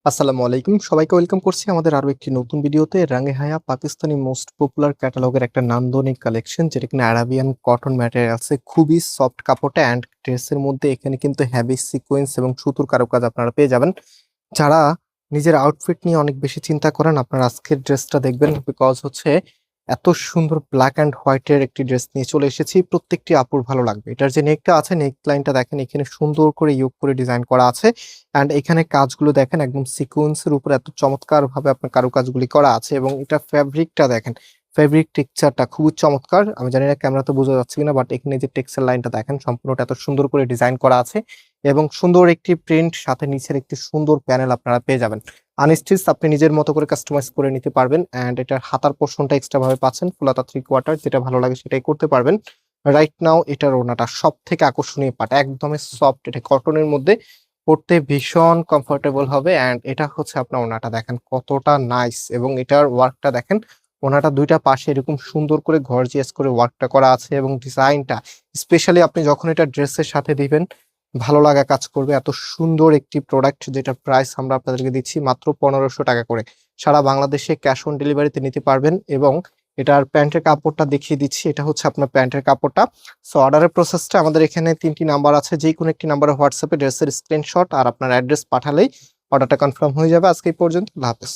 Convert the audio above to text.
আসসালামু আলাইকুম, সবাইকে ওয়েলকাম করছি আমাদের আরো একটি নতুন ভিডিওতে। রাঙ্গে হায়া পাকিস্তানি মোস্ট পপুলার ক্যাটালগের একটা নান্দনিক কালেকশন, যেটা কিনা আরাবিয়ান কটন ম্যাটেরিয়ালসে খুবই সফট কাপড়ে অ্যান্ড ড্রেসের মধ্যে এখানে কিন্তু হ্যাভি সিকোয়েন্স এবং সুতোর কারুকাজ আপনারা পেয়ে যাবেন। যারা নিজের আউটফিট নিয়ে অনেক বেশি চিন্তা করেন, আপনার আজকের ড্রেসটা দেখবেন, বিকজ হচ্ছে এত সুন্দর ব্ল্যাক অ্যান্ড হোয়াইটের একটি ড্রেস নিয়ে চলে এসেছি। প্রত্যেকটি আপুর ভালো লাগবে। এটার যে নেকটা আছে, নেক লাইনটা দেখেন, এখানে সুন্দর করে ইয়োগ করে ডিজাইন করা আছে। অ্যান্ড এখানে কাজগুলো দেখেন, একদম সিকোয়েন্সের উপর এত চমৎকার ভাবে আপনার কারুকাজগুলি করা আছে। এবং এটা ফ্যাব্রিকটা দেখেন, ফেব্রিক টেক্সচারটা খুবই চমৎকার। আমি জানি না ক্যামেরাতে বোঝা যাচ্ছে কিনা, বাট এখানে যে টেক্সচার লাইনটা দেখেন, সম্পূর্ণটা এত সুন্দর করে ডিজাইন করা আছে এবং সুন্দর একটি প্রিন্ট, সাথে নিচের একটি সুন্দর প্যানেল আপনারা পেয়ে যাবেন। আনস্টিচ আপনি নিজের মতো করে কাস্টমাইজ করে নিতে পারবেন। অ্যান্ড এটার হাতার পোর্শনটা এক্সট্রা ভাবে পাচ্ছেন, ফুলাতা 3/4, যেটা ভালো লাগে সেটাই করতে পারবেন। রাইট নাও এটার ওড়নাটা সব থেকে আকর্ষণীয় পার্ট, একদমই সফট, এটা কটনের মধ্যে পড়তে ভীষণ কমফোর্টেবল হবে। অ্যান্ড এটা হচ্ছে আপনার ওড়নাটা দেখেন কতটা নাইস, এবং এটার ওয়ার্কটা দেখেন, ওড়নাটা দুইটা পাশে এরকম সুন্দর করে গর্জিয়াস করে ওয়ার্কটা করা আছে। এবং ডিজাইনটা স্পেশালি আপনি যখন এটা ড্রেসের সাথে দিবেন, ভালো লাগা কাজ করবে। এত সুন্দর একটি প্রোডাক্ট, যেটা প্রাইস আমরা আপনাদেরকে দিচ্ছি মাত্র 1500 টাকা করে। সারা বাংলাদেশে ক্যাশ অন ডেলিভারিতে নিতে পারবেন। এবং এটার প্যান্টের কাপড়টা দেখিয়ে দিচ্ছি, এটা হচ্ছে আপনার প্যান্টের কাপড়টা। সো অর্ডারের প্রসেসটা, আমাদের এখানে 3টি নাম্বার আছে, যে কোনো একটি নাম্বারে হোয়াটসঅ্যাপে ড্রেসের স্ক্রিনশট আর আপনার অ্যাড্রেস পাঠালেই অর্ডারটা কনফার্ম হয়ে যাবে। আজকে এই পর্যন্ত, আল্লাহ হাফেজ।